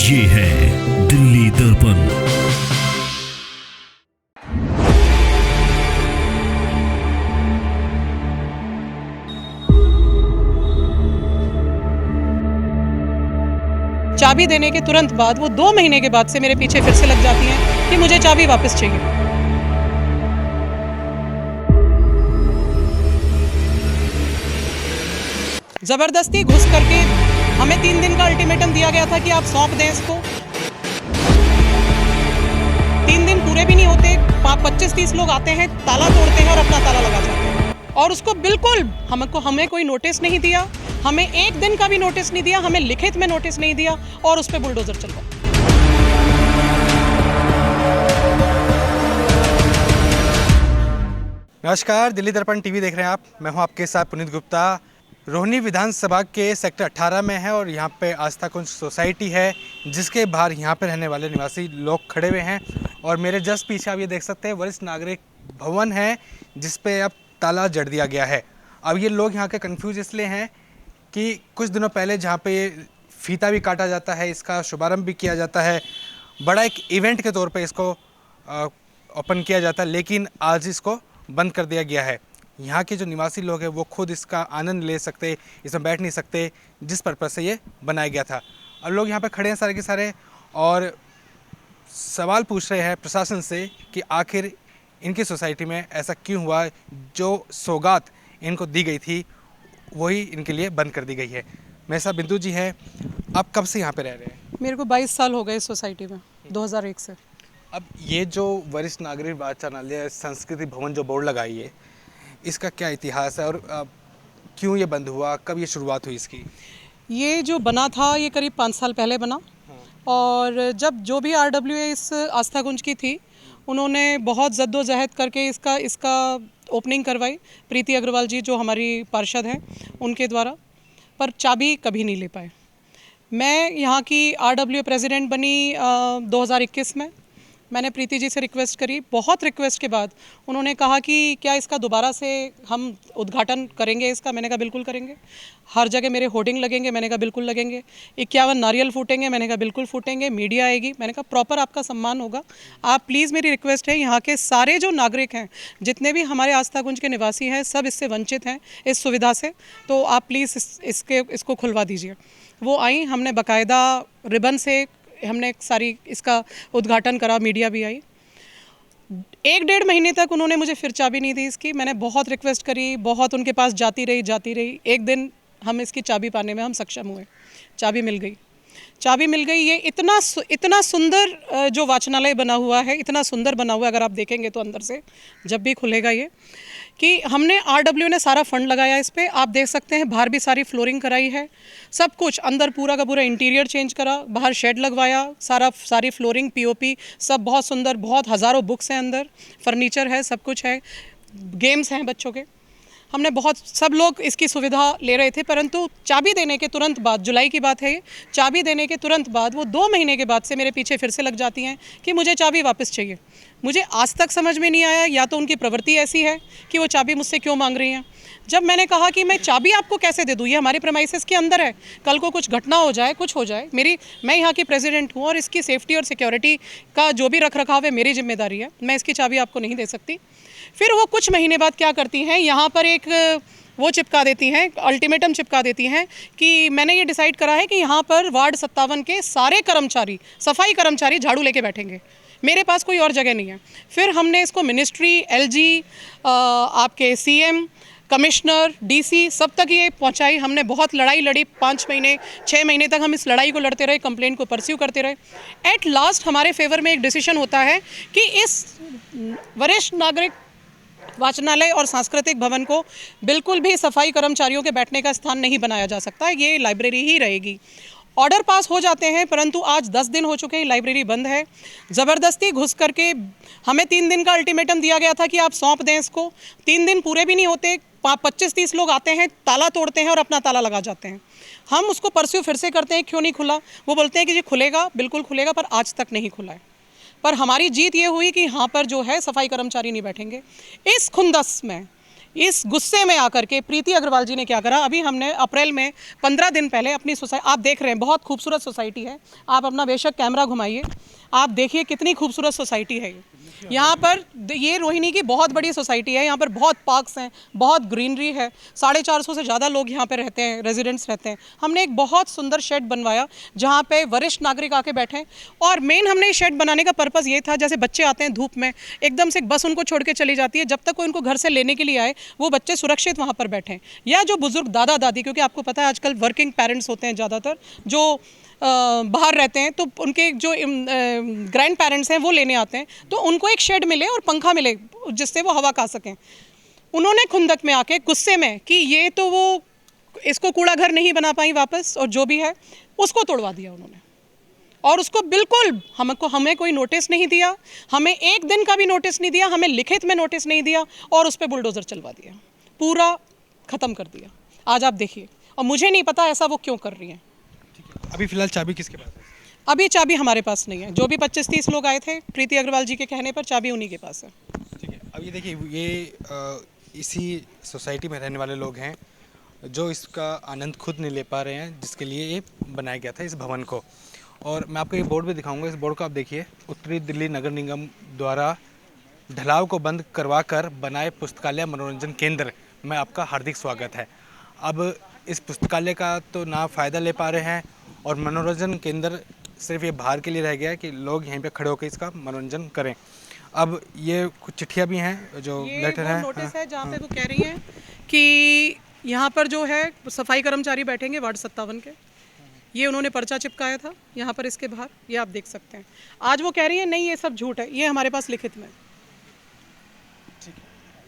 ये है दिल्ली दर्पण। चाबी देने के तुरंत बाद वो 2 महीने के बाद से मेरे पीछे फिर से लग जाती हैं कि मुझे चाबी वापस चाहिए। जबरदस्ती घुस करके हमें 3 दिन का अल्टीमेटम दिया गया था कि आप सौंप दें इसको। 3 दिन पूरे भी नहीं होते, 25-30 लोग आते हैं, ताला तोड़ते हैं और अपना ताला लगा जाते हैं। और उसको बिल्कुल हमें कोई नोटिस नहीं दिया, हमें 1 दिन का भी नोटिस नहीं दिया, हमें लिखित में नोटिस नहीं दिया और उस पर बुलडोजर चलवा। नमस्कार, दिल्ली दर्पण टीवी देख रहे हैं आप। मैं हूं आपके साथ पुनीत गुप्ता। रोहिणी विधानसभा के सेक्टर 18 में है और यहाँ पे आस्था कुंज सोसाइटी है, जिसके बाहर यहाँ पे रहने वाले निवासी लोग खड़े हुए हैं। और मेरे जस्ट पीछे आप ये देख सकते हैं वरिष्ठ नागरिक भवन है, जिस पे अब ताला जड़ दिया गया है। अब ये लोग यहाँ के कंफ्यूज इसलिए हैं कि कुछ दिनों पहले जहाँ पे फीता भी काटा जाता है, इसका शुभारंभ भी किया जाता है, बड़ा एक इवेंट के तौर पे इसको ओपन किया जाता है, लेकिन आज इसको बंद कर दिया गया है। यहाँ के जो निवासी लोग हैं वो खुद इसका आनंद ले सकते, इसमें बैठ नहीं सकते, जिस पर्पज़ से ये बनाया गया था। अब लोग यहाँ पे खड़े हैं सारे के सारे और सवाल पूछ रहे हैं प्रशासन से कि आखिर इनकी सोसाइटी में ऐसा क्यों हुआ, जो सौगात इनको दी गई थी वही इनके लिए बंद कर दी गई है। मेरे साथ बिंदु जी हैं। आप कब से यहाँ पे रह रहे हैं? मेरे को 22 साल हो गए इस सोसाइटी में, 2001 से। अब ये जो वरिष्ठ नागरिक वाचनालय संस्कृति भवन जो बोर्ड लगाई है, इसका क्या इतिहास है और क्यों ये बंद हुआ, कब ये शुरुआत हुई इसकी? ये जो बना था ये करीब 5 साल पहले बना। और जब जो भी RWA इस आस्था कुंज की थी, उन्होंने बहुत जद्दोजहद करके इसका ओपनिंग करवाई। प्रीति अग्रवाल जी जो हमारी पार्षद हैं उनके द्वारा, पर चाबी कभी नहीं ले पाए। मैं यहाँ की RWA प्रेसिडेंट बनी 2021 में। मैंने प्रीति जी से रिक्वेस्ट करी, बहुत रिक्वेस्ट के बाद उन्होंने कहा कि क्या इसका दोबारा से हम उद्घाटन करेंगे इसका। मैंने कहा बिल्कुल करेंगे। हर जगह मेरे होर्डिंग लगेंगे, मैंने कहा बिल्कुल लगेंगे। 51 नारियल फूटेंगे, मैंने कहा बिल्कुल फूटेंगे। मीडिया आएगी, मैंने कहा प्रॉपर आपका सम्मान होगा। आप प्लीज़, मेरी रिक्वेस्ट है, यहाँ के सारे जो नागरिक हैं, जितने भी हमारे आस्था कुंज के निवासी हैं, सब इससे वंचित हैं इस सुविधा से, तो आप प्लीज़ इसको खुलवा दीजिए। वो आई, हमने बाकायदा रिबन से हमने सारी इसका उद्घाटन करा, मीडिया भी आई। 1-1.5 महीने तक उन्होंने मुझे फिर चाबी नहीं दी इसकी। मैंने बहुत रिक्वेस्ट करी, बहुत उनके पास जाती रही। एक दिन हम इसकी चाबी पाने में हम सक्षम हुए, चाबी मिल गई। ये इतना सुंदर जो वाचनालय बना हुआ है, इतना सुंदर बना हुआ है, अगर आप देखेंगे तो अंदर से जब भी खुलेगा ये, कि हमने RWA ने सारा फंड लगाया इस पर। आप देख सकते हैं बाहर भी सारी फ्लोरिंग कराई है, सब कुछ अंदर पूरा का पूरा इंटीरियर चेंज करा, बाहर शेड लगवाया, सारी फ्लोरिंग POP सब बहुत सुंदर, बहुत हज़ारों बुक्स हैं अंदर, फर्नीचर है, सब कुछ है, गेम्स हैं बच्चों के। हमने सब लोग इसकी सुविधा ले रहे थे, परंतु चाबी देने के तुरंत बाद, जुलाई की बात है ये, चाबी देने के तुरंत बाद वो 2 महीने के बाद से मेरे पीछे फिर से लग जाती हैं कि मुझे चाबी वापस चाहिए। मुझे आज तक समझ में नहीं आया, या तो उनकी प्रवृत्ति ऐसी है कि वो चाबी मुझसे क्यों मांग रही हैं। जब मैंने कहा कि मैं चाबी आपको कैसे दे दूँ, ये हमारे प्रेमाइसेस के अंदर है, कल को कुछ घटना हो जाए, कुछ हो जाए, मैं यहाँ की प्रेसिडेंट हूँ और इसकी सेफ्टी और सिक्योरिटी का जो भी रखरखाव है मेरी जिम्मेदारी है, मैं इसकी चाबी आपको नहीं दे सकती। फिर वो कुछ महीने बाद क्या करती हैं, यहाँ पर एक वो चिपका देती हैं, अल्टीमेटम चिपका देती हैं कि मैंने ये डिसाइड करा है कि यहाँ पर वार्ड 57 के सारे कर्मचारी, सफाई कर्मचारी झाड़ू लेके बैठेंगे, मेरे पास कोई और जगह नहीं है। फिर हमने इसको मिनिस्ट्री, LG, आपके CM, कमिश्नर, DC सब तक ये पहुंचाई। हमने बहुत लड़ाई लड़ी, 5 महीने 6 महीने तक हम इस लड़ाई को लड़ते रहे, कंप्लेंट को परस्यू करते रहे। एट लास्ट हमारे फेवर में एक डिसीजन होता है कि इस वरिष्ठ नागरिक वाचनालय और सांस्कृतिक भवन को बिल्कुल भी सफाई कर्मचारियों के बैठने का स्थान नहीं बनाया जा सकता, ये लाइब्रेरी ही रहेगी। ऑर्डर पास हो जाते हैं, परंतु आज 10 दिन हो चुके हैं, लाइब्रेरी बंद है। ज़बरदस्ती घुस करके हमें 3 दिन का अल्टीमेटम दिया गया था कि आप सौंप दें इसको। 3 दिन पूरे भी नहीं होते, 25-30 लोग आते हैं, ताला तोड़ते हैं और अपना ताला लगा जाते हैं। हम उसको परस्यू फिर से करते हैं, क्यों नहीं खुला। वो बोलते हैं कि जी खुलेगा, बिल्कुल खुलेगा, पर आज तक नहीं खुला है। पर हमारी जीत ये हुई कि यहाँ पर जो है सफाई कर्मचारी नहीं बैठेंगे। इस खुंदस में इस गुस्से में आकर के प्रीति अग्रवाल जी ने क्या करा, अभी हमने अप्रैल में 15 दिन पहले अपनी सोसाइटी, आप देख रहे हैं बहुत खूबसूरत सोसाइटी है, आप अपना बेशक कैमरा घुमाइए, आप देखिए कितनी खूबसूरत सोसाइटी है यहाँ पर। ये रोहिणी की बहुत बड़ी सोसाइटी है, यहाँ पर बहुत पार्क्स हैं, बहुत ग्रीनरी है, 450 से ज़्यादा लोग यहाँ पे रहते हैं, रेजिडेंट्स रहते हैं। हमने एक बहुत सुंदर शेड बनवाया जहाँ पे वरिष्ठ नागरिक आके बैठें, और मेन हमने शेड बनाने का पर्पज़ ये था, जैसे बच्चे आते हैं धूप में, एकदम से बस उनको छोड़ के चली जाती है, जब तक कोई उनको घर से लेने के लिए आए वो बच्चे सुरक्षित वहाँ पर बैठें, या जो बुजुर्ग दादा दादी, क्योंकि आपको पता है आजकल वर्किंग पेरेंट्स होते हैं ज़्यादातर, जो बाहर रहते हैं, तो उनके जो ग्रैंड पेरेंट्स हैं वो लेने आते हैं, तो उनको एक शेड मिले और पंखा मिले जिससे वो हवा खा सकें। उन्होंने खुंदक में आके गुस्से में कि ये तो वो इसको कूड़ा घर नहीं बना पाई वापस, और जो भी है उसको तोड़वा दिया उन्होंने, और उसको बिल्कुल हमें कोई नोटिस नहीं दिया, हमें एक दिन का भी नोटिस नहीं दिया, हमें लिखित में नोटिस नहीं दिया, और उस पर बुलडोज़र चलवा दिया, पूरा ख़त्म कर दिया। आज आप देखिए, और मुझे नहीं पता ऐसा वो क्यों कर रही हैं। अभी फिलहाल चाबी किसके पास है? अभी चाबी हमारे पास नहीं है, जो भी 25-30 लोग आए थे प्रीति अग्रवाल जी के कहने पर चाबी उन्हीं के पास है। ठीक है, अब ये देखिए, ये इसी सोसाइटी में रहने वाले लोग हैं जो इसका आनंद खुद नहीं ले पा रहे हैं, जिसके लिए ये बनाया गया था इस भवन को। और मैं आपको ये बोर्ड भी दिखाऊंगा, इस बोर्ड को आप देखिए, उत्तरी दिल्ली नगर निगम द्वारा ढलाव को बंद करवा कर बनाए पुस्तकालय मनोरंजन केंद्र में आपका हार्दिक स्वागत है। अब इस पुस्तकालय का तो ना फ़ायदा ले पा रहे हैं, और मनोरंजन केंद्र सिर्फ ये बाहर के लिए रह गया है कि लोग यहीं पे खड़े होकर इसका मनोरंजन करें। अब ये कुछ चिट्ठियाँ भी हैं, जो लेटर हैं, नोटिस है जहाँ पे वो कह रही हैं कि यहाँ पर जो है सफाई कर्मचारी बैठेंगे वार्ड 57 के, ये उन्होंने पर्चा चिपकाया था यहाँ पर इसके बाहर, ये आप देख सकते हैं। आज वो कह रही है नहीं ये सब झूठ है, ये हमारे पास लिखित में।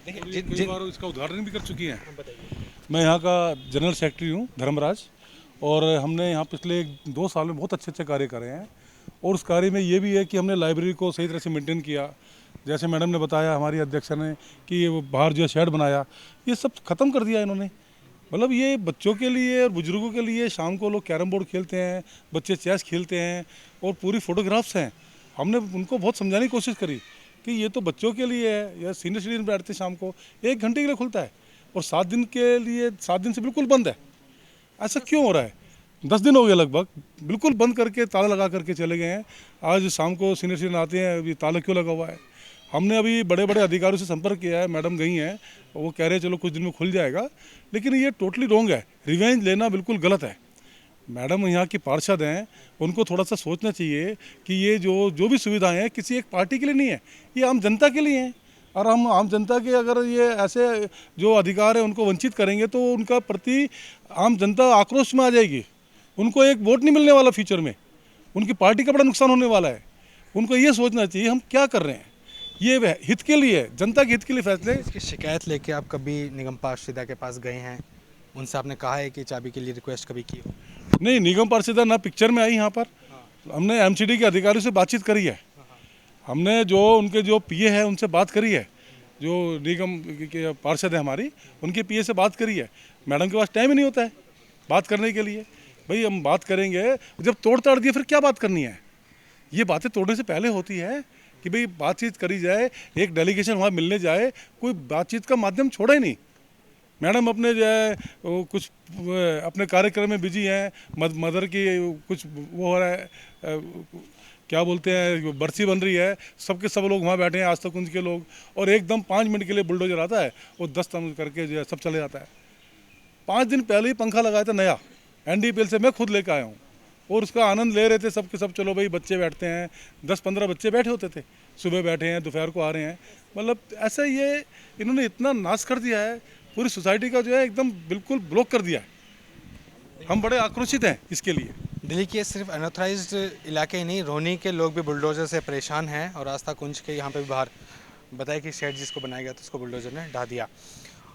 कई बार इसका उदाहरण भी कर चुकी हैं। मैं यहाँ का जनरल सेक्रेटरी हूँ धर्मराज, और हमने यहाँ पिछले 2 साल में बहुत अच्छे कार्य करे हैं, और उस कार्य में ये भी है कि हमने लाइब्रेरी को सही तरह से मेंटेन किया। जैसे मैडम ने बताया, हमारी अध्यक्षा ने, कि ये बाहर जो है शेड बनाया, ये सब ख़त्म कर दिया इन्होंने। मतलब ये बच्चों के लिए और बुजुर्गों के लिए, शाम को लोग कैरम बोर्ड खेलते हैं, बच्चे चेस खेलते हैं, और पूरी फोटोग्राफ्स हैं। हमने उनको बहुत समझाने की कोशिश करी कि ये तो बच्चों के लिए है, या सीनियर सिटीजन बैठते शाम को 1 घंटे के लिए खुलता है, और 7 दिन के लिए 7 दिन से बिल्कुल बंद है। ऐसा क्यों हो रहा है? 10 दिन हो गए लगभग, बिल्कुल बंद करके ताला लगा करके चले गए हैं। आज शाम को सीनियर सिटीजन आते हैं, अभी ताला क्यों लगा हुआ है? हमने अभी बड़े बड़े अधिकारियों से संपर्क किया है, मैडम गई हैं, वो कह रहे हैं चलो कुछ दिन में खुल जाएगा, लेकिन ये टोटली रॉन्ग है। रिवेंज लेना बिल्कुल गलत है। मैडम यहाँ की पार्षद हैं, उनको थोड़ा सा सोचना चाहिए कि ये जो भी सुविधाएं हैं किसी एक पार्टी के लिए नहीं है, ये आम जनता के लिए हैं। और हम आम जनता के अगर ये ऐसे जो अधिकार है उनको वंचित करेंगे तो उनका प्रति आम जनता आक्रोश में आ जाएगी। उनको एक वोट नहीं मिलने वाला फ्यूचर में, उनकी पार्टी का बड़ा नुकसान होने वाला है। उनको ये सोचना चाहिए हम क्या कर रहे हैं, ये हित के लिए, जनता के हित के लिए फैसले। इसकी शिकायत लेके आप कभी निगम पार्षदा के पास गए हैं? उनसे आपने कहा है कि चाबी के लिए रिक्वेस्ट कभी की हो? नहीं, निगम पार्षदा ना पिक्चर में आई यहाँ पर। हमने एमसीडी के अधिकारियों से बातचीत करी है, हमने जो उनके जो पीए है उनसे बात करी है, जो निगम के पार्षद है हमारी, उनके पीए से बात करी है। मैडम के पास टाइम ही नहीं होता है बात करने के लिए। भाई हम बात करेंगे, जब तोड़ ताड़ दिए फिर क्या बात करनी है? ये बातें तोड़ने से पहले होती है कि भाई बातचीत करी जाए, एक डेलीगेशन वहाँ मिलने जाए, कोई बातचीत का माध्यम छोड़ा ही नहीं। मैडम अपने जो है कुछ अपने कार्यक्रम में बिजी हैं, मदर की कुछ वो हो रहा है, क्या बोलते हैं, बरसी बन रही है, सबके सब लोग वहाँ बैठे हैं, आस्था कुंज के लोग, और एकदम 5 मिनट के लिए बुलडोजर आता है, वो 10 तम करके जो है सब चले जाता है। 5 दिन पहले ही पंखा लगाया था नया, NDPL से मैं खुद लेकर आया हूँ, और उसका आनंद ले रहे थे सबके सब। चलो भाई बच्चे बैठते हैं, 10-15 बच्चे बैठे होते थे, सुबह बैठे हैं, दोपहर को आ रहे हैं। मतलब ऐसा ये इन्होंने इतना नाश कर दिया है, पूरी सोसाइटी का जो है एकदम बिल्कुल ब्लॉक कर दिया है। हम बड़े आक्रोशित हैं इसके लिए। दिल्ली के सिर्फ अनऑथराइज्ड इलाके ही नहीं, रोहनी के लोग भी बुलडोजर से परेशान हैं, और आस्था कुंज के यहाँ पे भी बाहर बताया कि शेड जिसको बनाया गया था उसको बुलडोजर ने ढा दिया।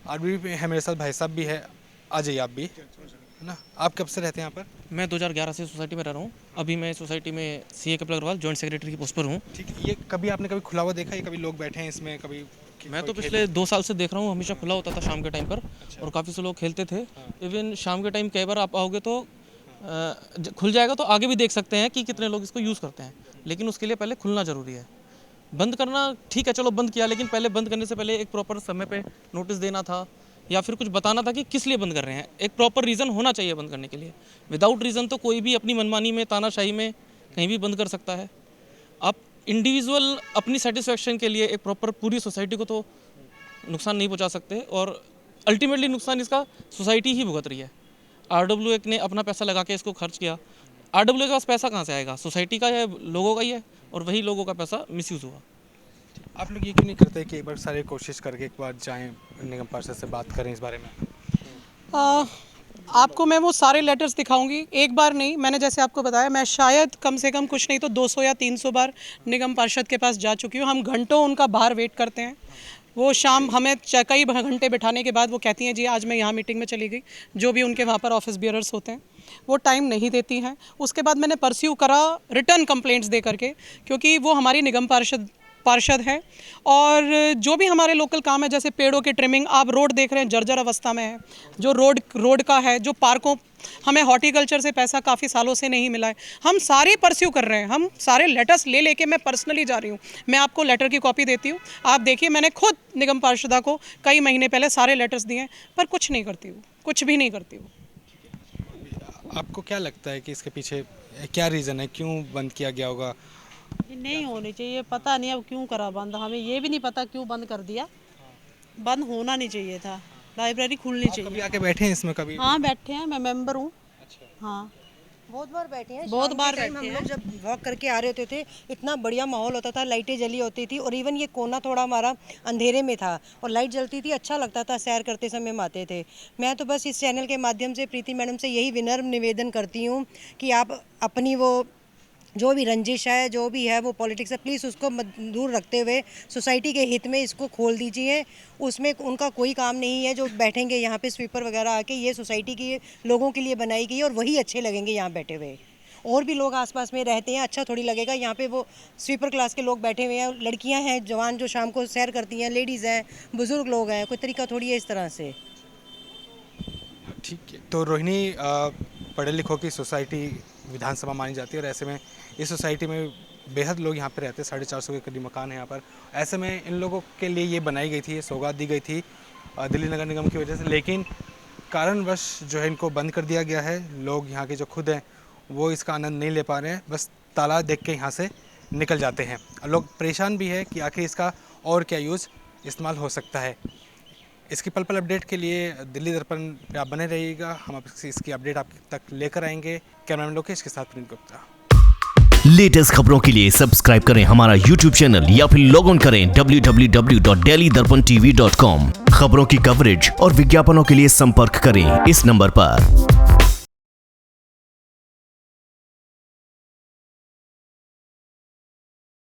और भी है मेरे साथ, भाई साहब भी है, आ जाइए आप भी, है ना। आप कब से रहते हैं यहाँ पर? मैं 2011 से सोसाइटी में रह रहा हूँ। अभी मैं सोसाइटी में CA Kapil Agarwal joint secretary की पोस्ट पर हूँ। ठीक है, ये कभी आपने कभी खुला हुआ देखा है? कभी लोग बैठे हैं इसमें? कभी मैं तो पिछले 2 साल से देख रहा हूँ, हमेशा खुला होता था शाम के टाइम पर। अच्छा। और काफ़ी से लोग खेलते थे। इवन शाम के टाइम कई बार आप आओगे तो खुल जाएगा, तो आगे भी देख सकते हैं कि कितने लोग इसको यूज़ करते हैं, लेकिन उसके लिए पहले खुलना ज़रूरी है। बंद करना ठीक है, चलो बंद किया, लेकिन पहले बंद करने से पहले एक प्रॉपर समय पे नोटिस देना था या फिर कुछ बताना था कि किस लिए बंद कर रहे हैं। एक प्रॉपर रीज़न होना चाहिए बंद करने के लिए। विदाउट रीज़न तो कोई भी अपनी मनमानी में, तानाशाही में कहीं भी बंद कर सकता है। आप इंडिविजुअल अपनी सेटिस्फेक्शन के लिए एक प्रॉपर पूरी सोसाइटी को तो नुकसान नहीं पहुंचा सकते, और अल्टीमेटली नुकसान इसका सोसाइटी ही भुगत रही है। RWA ने अपना पैसा लगा के इसको खर्च किया। RWA के पास पैसा कहाँ से आएगा? सोसाइटी का या लोगों का ही है, और वही लोगों का पैसा मिसयूज़ हुआ। आप लोग ये क्यों नहीं करते कि एक बार सारे कोशिश करके एक बार जाएं निगम पार्षद से बात करें इस बारे में? आपको मैं वो सारे लेटर्स दिखाऊंगी, एक बार नहीं। मैंने जैसे आपको बताया, मैं शायद कम से कम कुछ नहीं तो 200 या 300 बार निगम पार्षद के पास जा चुकी हूँ। हम घंटों उनका बाहर वेट करते हैं। वो शाम हमें कई घंटे बिठाने के बाद वो कहती हैं जी आज मैं यहाँ मीटिंग में चली गई। जो भी उनके वहाँ पर ऑफिस बियरर्स होते हैं वो टाइम नहीं देती हैं। उसके बाद मैंने परस्यू करा रिटर्न कंप्लेंट्स दे करके, क्योंकि वो हमारी निगम पार्षद हैं। और जो भी हमारे लोकल काम है, जैसे पेड़ों की ट्रिमिंग, आप रोड देख रहे हैं जर्जर अवस्था में है, जो रोड का है, जो पार्कों, हमें हॉर्टिकल्चर से पैसा काफ़ी सालों से नहीं मिला है। हम सारे परस्यू कर रहे हैं, हम सारे लेटर्स ले लेके मैं पर्सनली जा रही हूँ। मैं आपको लेटर की कॉपी देती हूँ, आप देखिए। मैंने खुद निगम पार्षदा को कई महीने पहले सारे लेटर्स दिए हैं, पर कुछ नहीं करती हूँ, कुछ भी नहीं करती हूँ। आपको क्या लगता है कि इसके पीछे क्या रीज़न है, क्यों बंद किया गया होगा? ये नहीं होनी चाहिए, पता नहीं अब क्यों करा बंद, हमें ये भी नहीं पता क्यों बंद कर दिया। बंद होना नहीं चाहिए था, लाइब्रेरी खुलनी कभी चाहिए। आके बैठे हैं इसमें कभी? हाँ बैठे हैं, मैं मेंबर हूँ। हाँ बहुत बार बैठे हैं, बहुत शाम बार के टाइम बैठे हम हैं। लोग जब वॉक करके आ रहे होते थे, इतना बढ़िया माहौल होता था, लाइटें जली होती थी, और इवन ये कोना थोड़ा हमारा अंधेरे में था और लाइट जलती थी, अच्छा लगता था, सैर करते समय हम आते थे। मैं तो बस इस चैनल के माध्यम से प्रीति मैडम से यही विनम्र निवेदन करती हूँ कि आप अपनी वो जो भी रंजिश है, जो भी है वो पॉलिटिक्स है, प्लीज़ उसको दूर रखते हुए सोसाइटी के हित में इसको खोल दीजिए। उसमें उनका कोई काम नहीं है, जो बैठेंगे यहाँ पे स्वीपर वगैरह आके, ये सोसाइटी के लोगों के लिए बनाई गई है और वही अच्छे लगेंगे यहाँ बैठे हुए। और भी लोग आसपास में रहते हैं, अच्छा थोड़ी लगेगा यहाँ पे वो स्वीपर क्लास के लोग बैठे हुए हैं, लड़कियाँ हैं जवान जो शाम को सैर करती हैं, लेडीज़ हैं, बुज़ुर्ग लोग हैं, कोई तरीका थोड़ी है इस तरह से। ठीक है, तो रोहिणी पढ़े लिखों की सोसाइटी विधानसभा मानी जाती है, और ऐसे में इस सोसाइटी में बेहद लोग यहाँ पे रहते हैं, 450 के करीब मकान है यहाँ पर। ऐसे में इन लोगों के लिए ये बनाई गई थी, ये सौगात दी गई थी दिल्ली नगर निगम की वजह से, लेकिन कारणवश जो है इनको बंद कर दिया गया है। लोग यहाँ के जो खुद हैं वो इसका आनंद नहीं ले पा रहे हैं, बस ताला देख के यहाँ से निकल जाते हैं। लोग परेशान भी है कि आखिर इसका और क्या यूज़ इस्तेमाल हो सकता है। इसकी पल पल अपडेट के लिए दिल्ली दर्पण पे आप बने रहिएगा, हम इसकी अपडेट आप तक लेकर आएंगे। कैमरामैन लोकेश के साथ पुनीत गुप्ता। लेटेस्ट खबरों के लिए सब्सक्राइब करें हमारा YouTube चैनल या फिर लॉग ऑन करें www.delhidarpantv.com। खबरों की कवरेज और विज्ञापनों के लिए संपर्क करें इस नंबर पर।